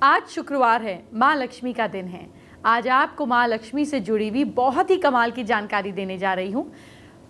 आज शुक्रवार है, माँ लक्ष्मी का दिन है। आज आपको माँ लक्ष्मी से जुड़ी हुई बहुत ही कमाल की जानकारी देने जा रही हूँ।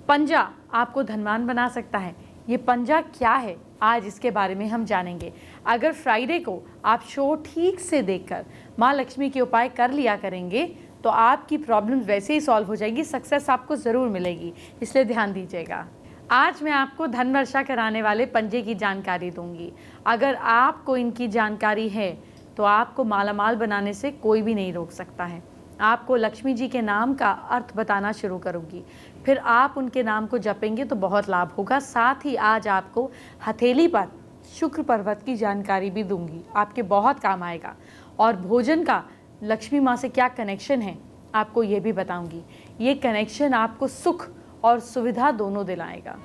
पंजा आपको धनवान बना सकता है। ये पंजा क्या है, आज इसके बारे में हम जानेंगे। अगर फ्राइडे को आप शो ठीक से देखकर माँ लक्ष्मी के उपाय कर लिया करेंगे तो आपकी प्रॉब्लम वैसे ही सॉल्व हो जाएगी, सक्सेस आपको ज़रूर मिलेगी, इसलिए ध्यान दीजिएगा। आज मैं आपको धन वर्षा कराने वाले पंजे की जानकारी दूंगी। अगर आपको इनकी जानकारी है तो आपको मालामाल बनाने से कोई भी नहीं रोक सकता है। आपको लक्ष्मी जी के नाम का अर्थ बताना शुरू करूंगी, फिर आप उनके नाम को जपेंगे तो बहुत लाभ होगा। साथ ही आज आपको हथेली पर शुक्र पर्वत की जानकारी भी दूंगी, आपके बहुत काम आएगा। और भोजन का लक्ष्मी माँ से क्या कनेक्शन है आपको ये भी बताऊंगी। ये कनेक्शन आपको सुख और सुविधा दोनों दिलाएगा।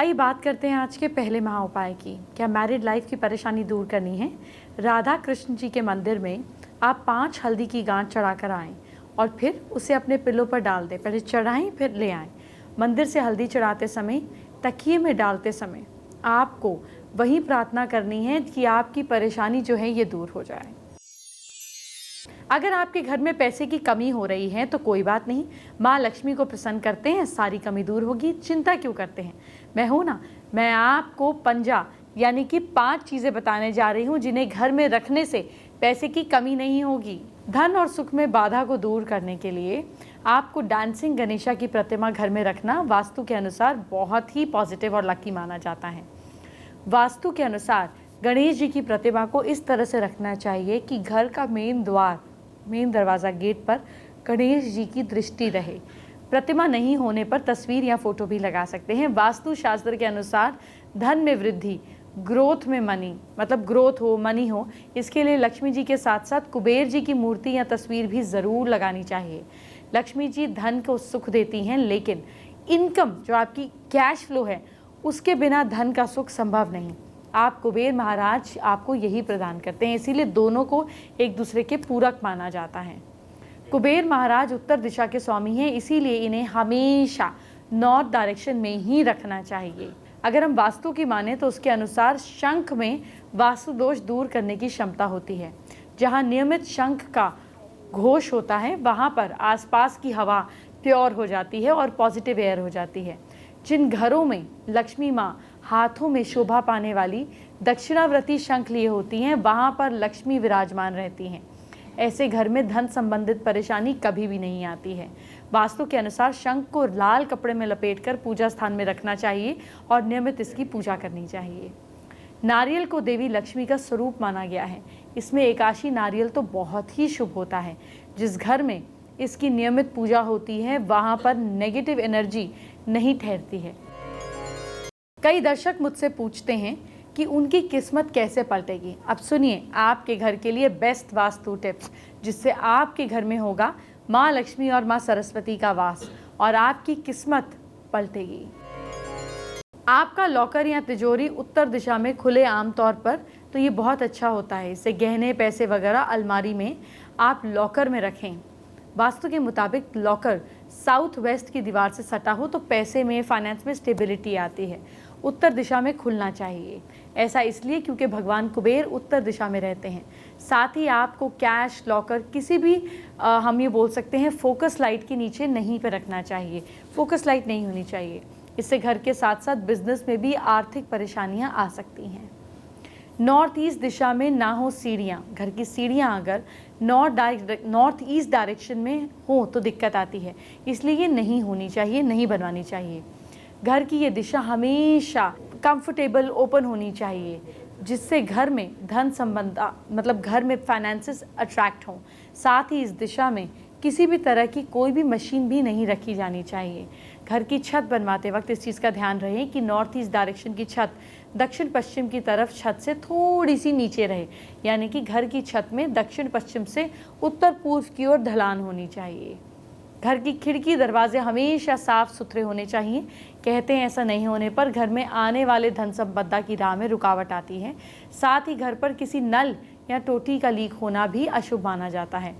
आइए बात करते हैं आज के पहले महा उपाय की। क्या मैरिड लाइफ की परेशानी दूर करनी है? राधा कृष्ण जी के मंदिर में आप 5 हल्दी की गांठ चढ़ा कर आएँ और फिर उसे अपने पिल्लों पर डाल दें। पहले चढ़ाएं फिर ले आएँ। मंदिर से हल्दी चढ़ाते समय, तकिए में डालते समय आपको वही प्रार्थना करनी है कि आपकी परेशानी जो है ये दूर हो जाए। अगर आपके घर में पैसे की कमी हो रही है तो कोई बात नहीं, माँ लक्ष्मी को प्रसन्न करते हैं, सारी कमी दूर होगी। चिंता क्यों करते हैं, मैं हूँ ना। मैं आपको पंजा यानी कि 5 चीज़ें बताने जा रही हूँ जिन्हें घर में रखने से पैसे की कमी नहीं होगी। धन और सुख में बाधा को दूर करने के लिए आपको डांसिंग गणेशा की प्रतिमा घर में रखना वास्तु के अनुसार बहुत ही पॉजिटिव और लकी माना जाता है। वास्तु के अनुसार गणेश जी की प्रतिमा को इस तरह से रखना चाहिए कि घर का मेन दरवाज़ा गेट पर गणेश जी की दृष्टि रहे। प्रतिमा नहीं होने पर तस्वीर या फोटो भी लगा सकते हैं। वास्तु शास्त्र के अनुसार धन में वृद्धि, ग्रोथ में मनी, मतलब ग्रोथ हो, मनी हो, इसके लिए लक्ष्मी जी के साथ साथ कुबेर जी की मूर्ति या तस्वीर भी ज़रूर लगानी चाहिए। लक्ष्मी जी धन को सुख देती हैं, लेकिन इनकम जो आपकी कैश फ्लो है उसके बिना धन का सुख संभव नहीं। आप कुबेर महाराज आपको यही प्रदान करते हैं, इसीलिए दोनों को एक दूसरे के पूरक माना जाता है। कुबेर महाराज उत्तर दिशा के स्वामी हैं, इसीलिए इन्हें हमेशा नॉर्थ डायरेक्शन में ही रखना चाहिए। अगर हम वास्तु की माने तो उसके अनुसार शंख में वास्तु दोष दूर करने की क्षमता होती है। जहाँ नियमित शंख का घोष होता है वहाँ पर आसपास की हवा प्योर हो जाती है और पॉजिटिव एयर हो जाती है। जिन घरों में लक्ष्मी माँ हाथों में शोभा पाने वाली दक्षिणावर्ती शंख लिए होती हैं वहाँ पर लक्ष्मी विराजमान रहती हैं। ऐसे घर में धन संबंधित परेशानी कभी भी नहीं आती है। वास्तु के अनुसार शंख को लाल कपड़े में लपेटकर पूजा स्थान में रखना चाहिए और नियमित इसकी पूजा करनी चाहिए। नारियल को देवी लक्ष्मी का स्वरूप माना गया है। इसमें एकाशी नारियल तो बहुत ही शुभ होता है। जिस घर में इसकी नियमित पूजा होती है वहाँ पर नेगेटिव एनर्जी नहीं ठहरती है। कई दर्शक मुझसे पूछते हैं कि उनकी किस्मत कैसे पलटेगी। अब सुनिए आपके घर के लिए बेस्ट वास्तु टिप्स, जिससे आपके घर में होगा माँ लक्ष्मी और माँ सरस्वती का वास और आपकी किस्मत पलटेगी। आपका लॉकर या तिजोरी उत्तर दिशा में खुले आमतौर पर तो ये बहुत अच्छा होता है। इससे गहने, पैसे वगैरह अलमारी में आप लॉकर में रखें। वास्तु के मुताबिक लॉकर साउथ वेस्ट की दीवार से सटा हो तो पैसे में, फाइनेंस में स्टेबिलिटी आती है। उत्तर दिशा में खुलना चाहिए। ऐसा इसलिए क्योंकि भगवान कुबेर उत्तर दिशा में रहते हैं। साथ ही आपको कैश लॉकर किसी भी हम ये बोल सकते हैं फोकस लाइट के नीचे नहीं पे रखना चाहिए। फोकस लाइट नहीं होनी चाहिए। इससे घर के साथ साथ बिजनेस में भी आर्थिक परेशानियां आ सकती हैं। नॉर्थ ईस्ट दिशा में ना हो सीढ़ियाँ। घर की सीढ़ियाँ अगर नॉर्थ ईस्ट डायरेक्शन में हो तो दिक्कत आती है, इसलिए ये नहीं होनी चाहिए, नहीं बनवानी चाहिए। घर की ये दिशा हमेशा कंफर्टेबल ओपन होनी चाहिए, जिससे घर में धन संबंध मतलब घर में फाइनेंसेस अट्रैक्ट हों। साथ ही इस दिशा में किसी भी तरह की कोई भी मशीन भी नहीं रखी जानी चाहिए। घर की छत बनवाते वक्त इस चीज़ का ध्यान रहे कि नॉर्थ ईस्ट डायरेक्शन की छत दक्षिण पश्चिम की तरफ छत से थोड़ी सी नीचे रहे, यानी कि घर की छत में दक्षिण पश्चिम से उत्तर पूर्व की ओर ढलान होनी चाहिए। घर की खिड़की दरवाजे हमेशा साफ सुथरे होने चाहिए। कहते हैं ऐसा नहीं होने पर घर में आने वाले धन संपदा की राह में रुकावट आती है। साथ ही घर पर किसी नल या टोटी का लीक होना भी अशुभ माना जाता है,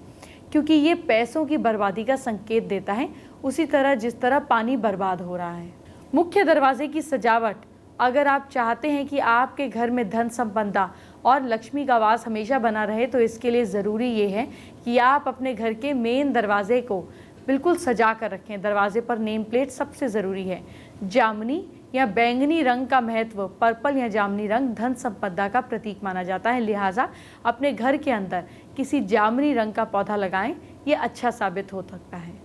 क्योंकि ये पैसों की बर्बादी का संकेत देता है, उसी तरह जिस तरह पानी बर्बाद हो रहा है। मुख्य दरवाजे की सजावट, अगर आप चाहते हैं कि आपके घर में धन संपदा और लक्ष्मी का वास हमेशा बना रहे, तो इसके लिए ज़रूरी ये है कि आप अपने घर के मेन दरवाजे को बिल्कुल सजा कर रखें। दरवाजे पर नेम प्लेट सबसे ज़रूरी है। जामुनी या बैंगनी रंग का महत्व, पर्पल या जामुनी रंग धन संपदा का प्रतीक माना जाता है, लिहाजा अपने घर के अंदर किसी जामुनी रंग का पौधा लगाएं, ये अच्छा साबित हो सकता है।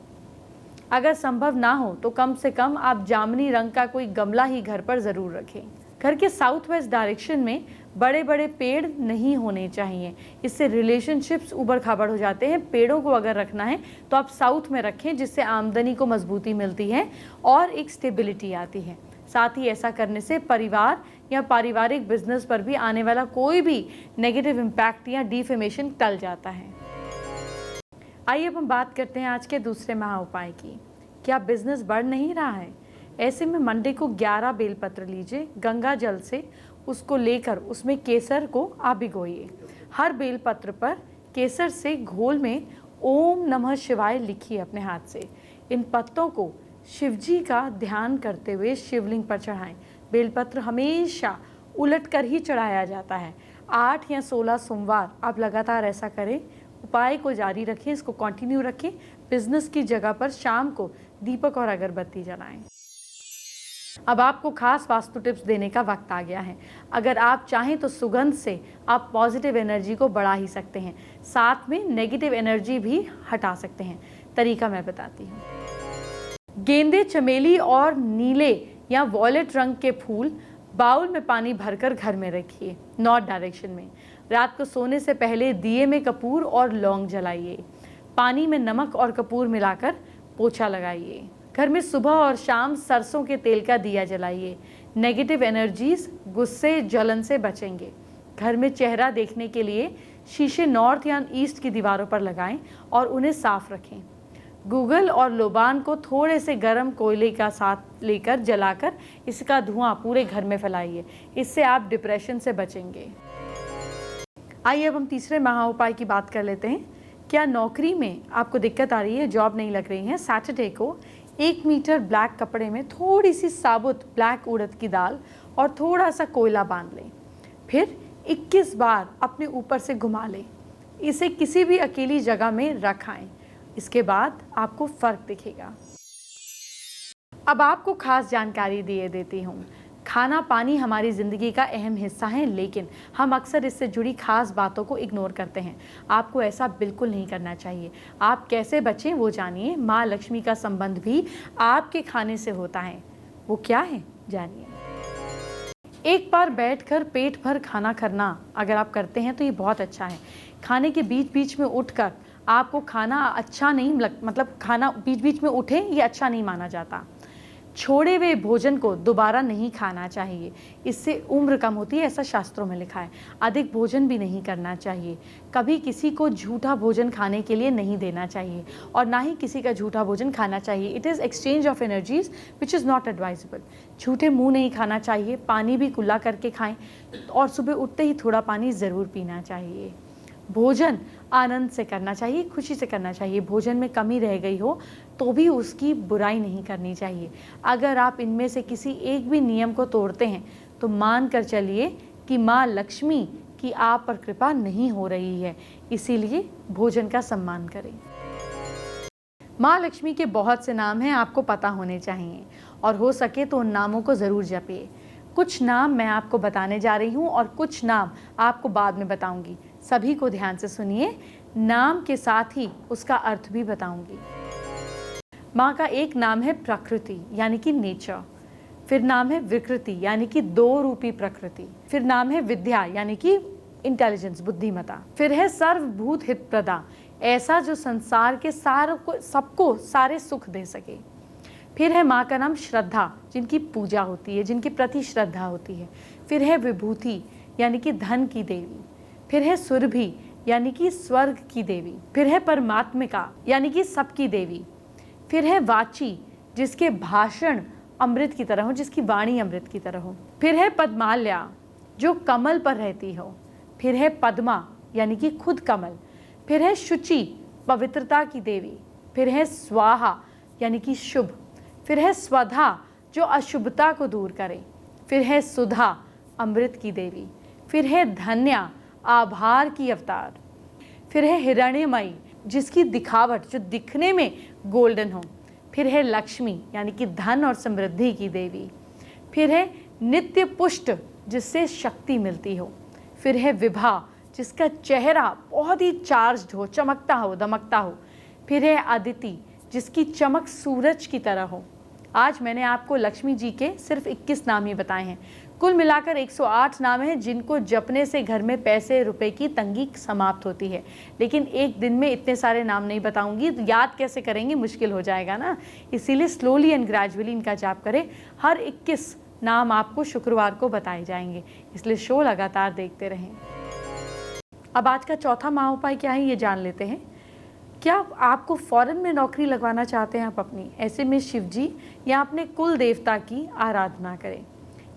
अगर संभव ना हो तो कम से कम आप जामुनी रंग का कोई गमला ही घर पर ज़रूर रखें। घर के साउथ वेस्ट डायरेक्शन में बड़े बड़े पेड़ नहीं होने चाहिए, इससे रिलेशनशिप्स उबड़ खाबड़ हो जाते हैं। पेड़ों को अगर रखना है तो आप साउथ में रखें, जिससे आमदनी को मजबूती मिलती है और एक स्टेबिलिटी आती है। साथ ही ऐसा करने से परिवार या पारिवारिक बिजनेस पर भी आने वाला कोई भी नेगेटिव इम्पैक्ट या डिफेमेशन टल जाता है। आइए अब हम बात करते हैं आज के दूसरे महा उपाय की। क्या बिजनेस बढ़ नहीं रहा है? ऐसे में मंडे को 11 बेलपत्र लीजिए, गंगा जल से उसको लेकर उसमें केसर को आप भिगोइए। हर बेलपत्र पर केसर से घोल में ओम नमः शिवाय लिखिए अपने हाथ से। इन पत्तों को शिवजी का ध्यान करते हुए शिवलिंग पर चढ़ाएं। बेलपत्र हमेशा उलट कर ही चढ़ाया जाता है। 8 या 16 सोमवार आप लगातार ऐसा करें। उपाय को जारी रखें, इसको कंटिन्यू रखें। बिजनेस की जगह पर शाम को दीपक और अगरबत्ती जलाएं। अब आपको खास वास्तु टिप्स देने का वक्त आ गया है। अगर आप चाहें तो सुगंध से आप पॉजिटिव एनर्जी को बढ़ा ही सकते हैं, साथ में नेगेटिव एनर्जी भी हटा सकते हैं। तरीका मैं बताती हूँ। गेंदे, चमेली और नीले या वॉयलेट रंग के फूल बाउल में पानी भरकर घर में रखिए, नॉर्थ डायरेक्शन में। रात को सोने से पहले दिए में कपूर और लौंग जलाइए। पानी में नमक और कपूर मिलाकर पोछा लगाइए। घर में सुबह और शाम सरसों के तेल का दिया जलाइए। नेगेटिव एनर्जीज, गुस्से, जलन से बचेंगे। घर में चेहरा देखने के लिए शीशे नॉर्थ या ईस्ट की दीवारों पर लगाएं और उन्हें साफ रखें। गूगल और लोबान को थोड़े से गर्म कोयले का साथ लेकर जलाकर इसका धुआं पूरे घर में फैलाइए। इससे आप डिप्रेशन से बचेंगे। आइए अब हम तीसरे महा उपाय की बात कर लेते हैं। क्या नौकरी में आपको दिक्कत आ रही है, जॉब नहीं लग रही है? सैटरडे को 1 मीटर ब्लैक कपड़े में थोड़ी सी साबुत ब्लैक उड़द की दाल और थोड़ा सा कोयला बांध लें। फिर 21 बार अपने ऊपर से घुमा लें। इसे किसी भी अकेली जगह में रखाएं। इसके बाद आपको फर्क दिखेगा। अब आपको खास जानकारी दिए देती हूँ। खाना पानी हमारी ज़िंदगी का अहम हिस्सा है, लेकिन हम अक्सर इससे जुड़ी खास बातों को इग्नोर करते हैं। आपको ऐसा बिल्कुल नहीं करना चाहिए। आप कैसे बचें वो जानिए। माँ लक्ष्मी का संबंध भी आपके खाने से होता है। वो क्या है, जानिए। एक बार बैठकर पेट भर खाना करना अगर आप करते हैं तो ये बहुत अच्छा है। खाने के बीच बीच में उठकर आपको खाना अच्छा नहीं मतलब खाना बीच बीच में उठे, ये अच्छा नहीं माना जाता। छोड़े हुए भोजन को दोबारा नहीं खाना चाहिए, इससे उम्र कम होती है, ऐसा शास्त्रों में लिखा है। अधिक भोजन भी नहीं करना चाहिए। कभी किसी को झूठा भोजन खाने के लिए नहीं देना चाहिए और ना ही किसी का झूठा भोजन खाना चाहिए। It is exchange of energies which is not advisable. झूठे मुंह नहीं खाना चाहिए। पानी भी कुल्ला करके खाएं और सुबह उठते ही थोड़ा पानी ज़रूर पीना चाहिए। भोजन आनंद से करना चाहिए, खुशी से करना चाहिए। भोजन में कमी रह गई हो तो भी उसकी बुराई नहीं करनी चाहिए। अगर आप इनमें से किसी एक भी नियम को तोड़ते हैं तो मान कर चलिए कि माँ लक्ष्मी की आप पर कृपा नहीं हो रही है। इसीलिए भोजन का सम्मान करें। माँ लक्ष्मी के बहुत से नाम हैं, आपको पता होने चाहिए और हो सके तो उन नामों को ज़रूर जपिए। कुछ नाम मैं आपको बताने जा रही हूँ और कुछ नाम आपको बाद में बताऊंगी। सभी को ध्यान से सुनिए। नाम के साथ ही उसका अर्थ भी बताऊंगी। माँ का एक नाम है प्रकृति यानी कि नेचर। फिर नाम है विकृति यानी कि 2 रूपी प्रकृति। फिर नाम है विद्या यानी कि इंटेलिजेंस, बुद्धिमता। फिर है सर्वभूत हितप्रदा, ऐसा जो संसार के सबको सारे सुख दे सके। फिर है माँ का नाम श्रद्धा, जिनकी पूजा होती है, जिनके प्रति श्रद्धा होती है। फिर है विभूति यानी कि धन की देवी। फिर है सुरभि यानी कि स्वर्ग की देवी। फिर है परमात्मिका यानी कि सबकी देवी। फिर है वाची, जिसके भाषण अमृत की तरह हो, जिसकी वाणी अमृत की तरह हो। फिर है पद्माल्या, जो कमल पर रहती हो। फिर है पद्मा यानी कि खुद कमल। फिर है शुचि, पवित्रता की देवी। फिर है स्वाहा यानी कि शुभ। फिर है स्वधा, जो अशुभता को दूर करे। फिर है सुधा, अमृत की देवी। फिर है धन्या, आभार की अवतार। फिर है हिरण्यमयी, जिसकी दिखावट जो दिखने में गोल्डन हो। फिर है लक्ष्मी, यानी कि धन और समृद्धि की देवी। फिर है नित्य पुष्ट, जिससे शक्ति मिलती हो। फिर है विभा, जिसका चेहरा बहुत ही चार्ज्ड हो, चमकता हो, दमकता हो। फिर है अदिति, जिसकी चमक सूरज की तरह हो। आज मैंने आपको लक्ष्मी जी के सिर्फ 21 नाम ही बताए हैं। कुल मिलाकर 108 नाम हैं जिनको जपने से घर में पैसे रुपए की तंगी समाप्त होती है। लेकिन एक दिन में इतने सारे नाम नहीं बताऊंगी, तो याद कैसे करेंगे, मुश्किल हो जाएगा ना। इसीलिए स्लोली एंड ग्रेजुअली इनका जाप करें। हर 21 नाम आपको शुक्रवार को बताए जाएंगे, इसलिए शो लगातार देखते रहें। अब आज का चौथा महाउपाय क्या है, ये जान लेते हैं। क्या आपको फॉरेन में नौकरी लगवाना चाहते हैं आप अपनी? ऐसे में शिव जी या अपने कुल देवता की आराधना करें।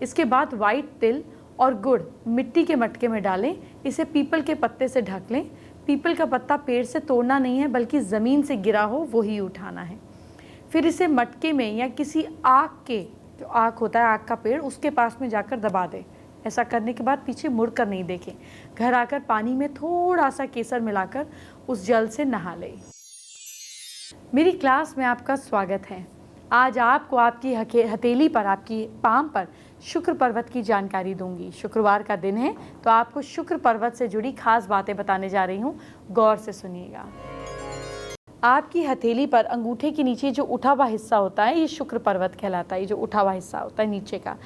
इसके बाद वाइट तिल और गुड़ मिट्टी के मटके में डालें। इसे पीपल के पत्ते से ढक लें। पीपल का पत्ता पेड़ से तोड़ना नहीं है, बल्कि ज़मीन से गिरा हो वही उठाना है। फिर इसे मटके में या किसी आग के, जो आग होता है आग का पेड़, उसके पास में जाकर दबा दें। ऐसा करने के बाद पीछे मुड़कर नहीं देखें। घर आकर पानी में थोड़ा सा केसर मिलाकर उस जल से नहा लें। मेरी क्लास में आपका स्वागत है। आज आपको आपकी हथेली पर, आपकी पाम पर शुक्र पर्वत की जानकारी दूंगी। शुक्रवार का दिन है, तो आपको शुक्र पर्वत से जुड़ी खास बातें बताने जा रही हूँ, गौर से सुनिएगा। आपकी हथेली पर अंगूठे के नीचे जो उठा हुआ हिस्सा होता है, ये शुक्र पर्वत कहलाता है। ये जो उठा हुआ हिस्सा होता है नीचे का,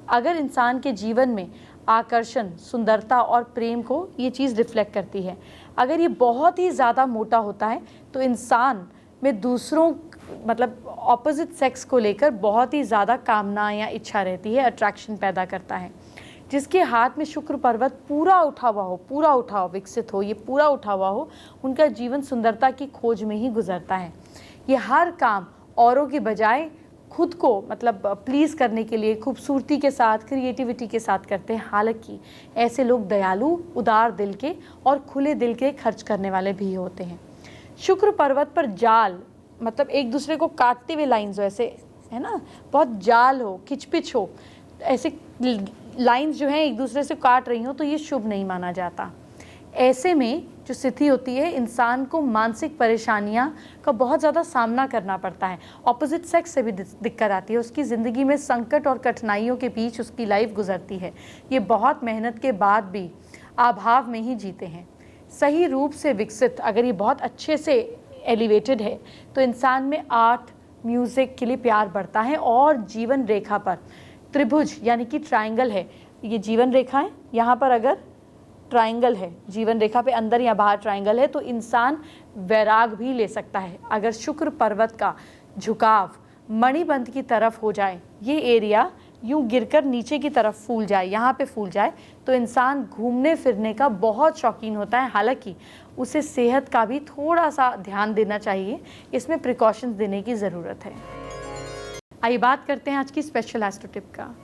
अगर इंसान के जीवन में आकर्षण, सुंदरता और प्रेम को ये चीज़ रिफ्लेक्ट करती है। अगर ये बहुत ही ज़्यादा मोटा होता है तो इंसान में दूसरों, मतलब ऑपोजिट सेक्स को लेकर बहुत ही ज़्यादा कामना या इच्छा रहती है, अट्रैक्शन पैदा करता है। जिसके हाथ में शुक्र पर्वत पूरा उठा हुआ हो, पूरा उठा हुआ विकसित हो, ये पूरा उठा हुआ हो, उनका जीवन सुंदरता की खोज में ही गुजरता है। ये हर काम औरों के बजाय खुद को, मतलब प्लीज़ करने के लिए खूबसूरती के साथ, क्रिएटिविटी के साथ करते हैं। हालांकि ऐसे लोग दयालु, उदार दिल के और खुले दिल के खर्च करने वाले भी होते हैं। शुक्र पर्वत पर जाल, मतलब एक दूसरे को काटते हुए लाइन्स हो, ऐसे है ना, बहुत जाल हो, खिचपिच हो, ऐसे लाइन्स जो हैं एक दूसरे से काट रही हो, तो ये शुभ नहीं माना जाता। ऐसे में जो स्थिति होती है, इंसान को मानसिक परेशानियां का बहुत ज़्यादा सामना करना पड़ता है। ऑपोजिट सेक्स से भी दिक्कत आती है। उसकी ज़िंदगी में संकट और कठिनाइयों के बीच उसकी लाइफ गुजरती है। ये बहुत मेहनत के बाद भी अभाव में ही जीते हैं। सही रूप से विकसित, अगर ये बहुत अच्छे से एलिवेटेड है, तो इंसान में आर्ट, म्यूज़िक के लिए प्यार बढ़ता है। और जीवन रेखा पर त्रिभुज यानी कि ट्रायंगल है, ये जीवन रेखा है, यहाँ पर अगर ट्रायंगल है, जीवन रेखा पे अंदर या बाहर ट्रायंगल है, तो इंसान वैराग भी ले सकता है। अगर शुक्र पर्वत का झुकाव मणिबंध की तरफ हो जाए, ये एरिया यूं गिरकर नीचे की तरफ फूल जाए, यहाँ पे फूल जाए, तो इंसान घूमने फिरने का बहुत शौकीन होता है। हालांकि उसे सेहत का भी थोड़ा सा ध्यान देना चाहिए, इसमें प्रिकॉशंस देने की ज़रूरत है। आइए बात करते हैं आज की स्पेशल एस्ट्रो टिप का।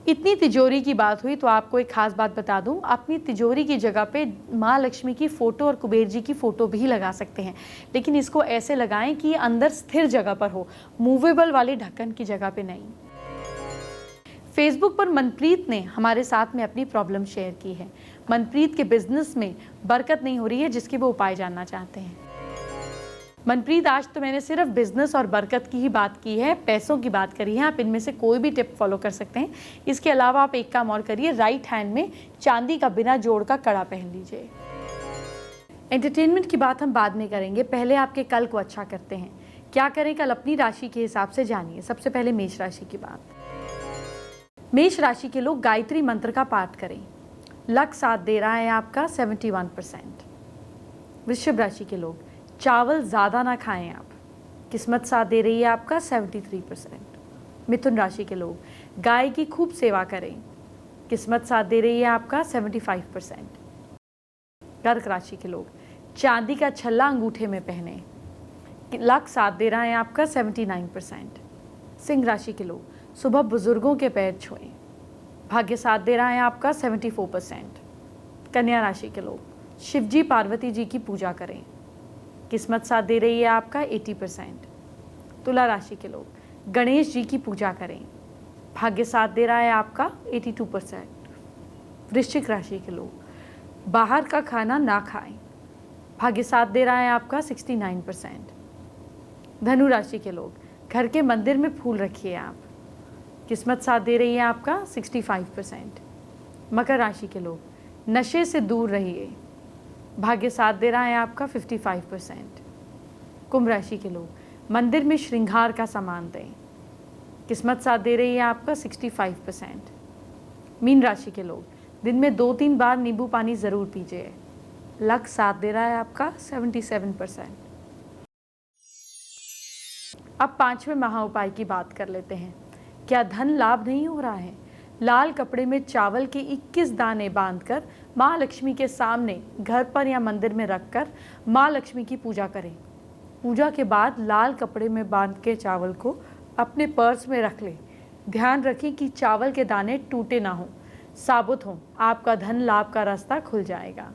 इतनी तिजोरी की बात हुई तो आपको एक खास बात बता दूं, अपनी तिजोरी की जगह पे माँ लक्ष्मी की फ़ोटो और कुबेर जी की फ़ोटो भी लगा सकते हैं, लेकिन इसको ऐसे लगाएं कि अंदर स्थिर जगह पर हो, मूवेबल वाले ढक्कन की जगह पे नहीं। फेसबुक पर मनप्रीत ने हमारे साथ में अपनी प्रॉब्लम शेयर की है। मनप्रीत के बिजनेस में बरकत नहीं हो रही है, जिसके वो उपाय जानना चाहते हैं। मनप्रीत, आज तो मैंने सिर्फ बिजनेस और बरकत की ही बात की है, पैसों की बात करी है। आप इनमें से कोई भी टिप फॉलो कर सकते हैं। इसके अलावा आप एक काम और करिए, राइट हैंड में चांदी का बिना जोड़ का कड़ा पहन लीजिए। एंटरटेनमेंट की बात हम बाद में करेंगे, पहले आपके कल को अच्छा करते हैं। क्या करें कल अपनी राशि के हिसाब से जानिए। सबसे पहले मेष राशि की बात। मेष राशि के लोग गायत्री मंत्र का पाठ करें। लक साथ दे रहा है आपका 71%। वृषभ राशि के लोग चावल ज़्यादा ना खाएं आप, किस्मत साथ दे रही है आपका 73%। मिथुन राशि के लोग गाय की खूब सेवा करें, किस्मत साथ दे रही है आपका 75%। कर्क राशि के लोग चांदी का छल्ला अंगूठे में पहने, लक साथ दे रहा है आपका 79%। सिंह राशि के लोग सुबह बुजुर्गों के पैर छुएं, भाग्य साथ दे रहा है आपका 74%। कन्या राशि के लोग शिवजी पार्वती जी की पूजा करें, किस्मत साथ दे रही है आपका 80%। तुला राशि के लोग गणेश जी की पूजा करें, भाग्य साथ दे रहा है आपका 82%। वृश्चिक राशि के लोग बाहर का खाना ना खाएं। भाग्य साथ दे रहा है आपका 69%। धनु राशि के लोग घर के मंदिर में फूल रखिए आप। किस्मत साथ दे रही है आपका 65%। मकर राशि के लोग नशे से दूर रहिए। भाग्य साथ दे रहा है आपका 55%। कुंभ राशि के लोग मंदिर में श्रृंगार का सामान दें। किस्मत साथ दे रही है आपका 65%। मीन राशि के लोग दिन में 2-3 बार नींबू पानी ज़रूर पीजिए। लक साथ दे रहा है आपका 77%। अब 5वें महा उपाय की बात कर लेते हैं। क्या धन लाभ नहीं हो रहा है? लाल कपड़े में चावल के 21 दाने बांधकर माँ लक्ष्मी के सामने घर पर या मंदिर में रखकर माँ लक्ष्मी की पूजा करें। पूजा के बाद लाल कपड़े में बांध के चावल को अपने पर्स में रख लें। ध्यान रखें कि चावल के दाने टूटे ना हों, साबुत हों। आपका धन लाभ का रास्ता खुल जाएगा।